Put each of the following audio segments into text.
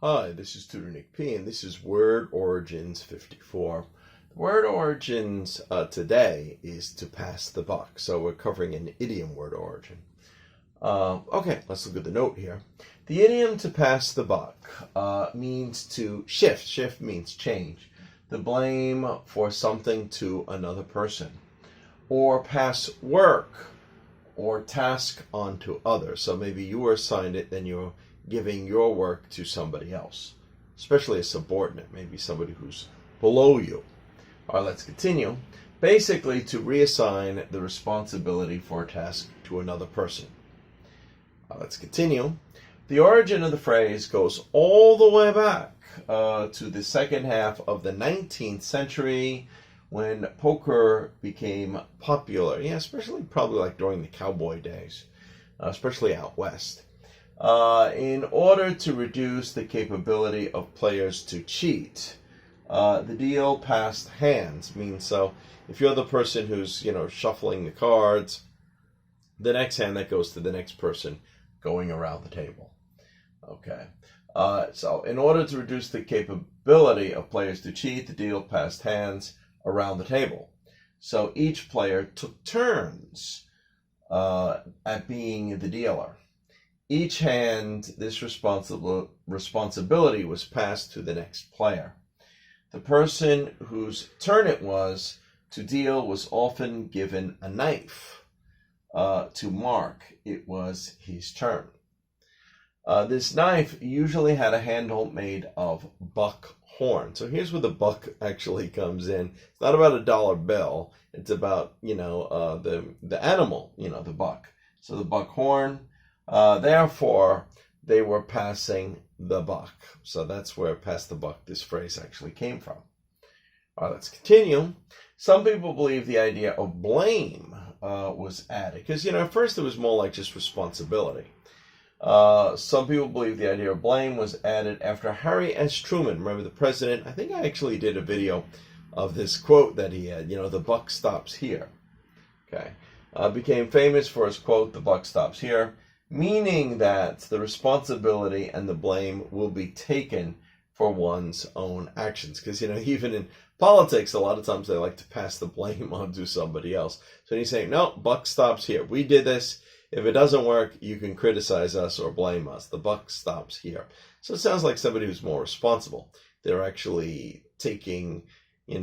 Hi, this is Tutor Nick P, and this is Word Origins 54. The word origins today is to pass the buck, so we're covering an idiom word origin. Okay, let's look at the note here. The idiom to pass the buck means to shift. Shift means change. The blame for something to another person, or pass work or task on to others. So maybe you were assigned it, then you're giving your work to somebody else, especially a subordinate, maybe somebody who's below you. All right, let's continue. Basically, to reassign the responsibility for a task to another person. Let's continue. The origin of the phrase goes all the way back to the second half of the 19th century, when poker became popular. Yeah, especially probably like during the cowboy days, especially out west. In order to reduce the capability of players to cheat, the deal passed hands. Means so if you're the person who's shuffling the cards, the next hand that goes to the next person going around the table. Okay. So in order to reduce the capability of players to cheat, the deal passed hands around the table. So each player took turns at being the dealer. Each hand, this responsibility was passed to the next player. The person whose turn it was to deal was often given a knife to mark it was his turn. This knife usually had a handle made of buck horn. So here's where the buck actually comes in. It's not about a dollar bill. It's about, the animal, the buck. So the buck horn. Therefore, they were passing the buck. So that's where pass the buck, this phrase actually came from. All right, let's continue. Some people believe the idea of blame was added. Because, at first it was more like just responsibility. Some people believe the idea of blame was added after Harry S. Truman, remember the president? I think I actually did a video of this quote that he had, the buck stops here. Okay. Became famous for his quote, the buck stops here, meaning that the responsibility and the blame will be taken for one's own actions. Because, even in politics, a lot of times they like to pass the blame on to somebody else. So he's saying, no, buck stops here. We did this. If it doesn't work, you can criticize us or blame us. The buck stops here. So it sounds like somebody who's more responsible. They're actually taking, taking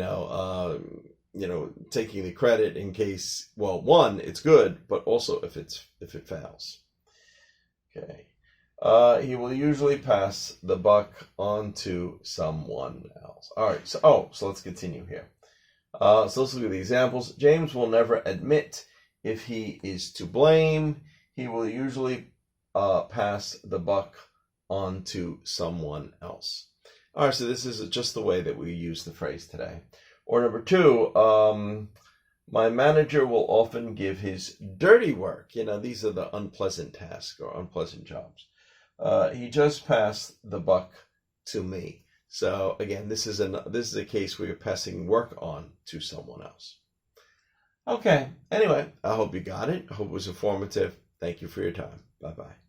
the credit in case, well, one, it's good, but also if it fails. Okay. He will usually pass the buck on to someone else. All right. So let's continue here. So let's look at the examples. James will never admit if he is to blame. He will usually pass the buck on to someone else. All right, so this is just the way that we use the phrase today. Or number two, my manager will often give his dirty work. These are the unpleasant tasks or unpleasant jobs. He just passed the buck to me. So again, this is a case where you're passing work on to someone else. Okay. Anyway, I hope you got it. I hope it was informative. Thank you for your time. Bye-bye.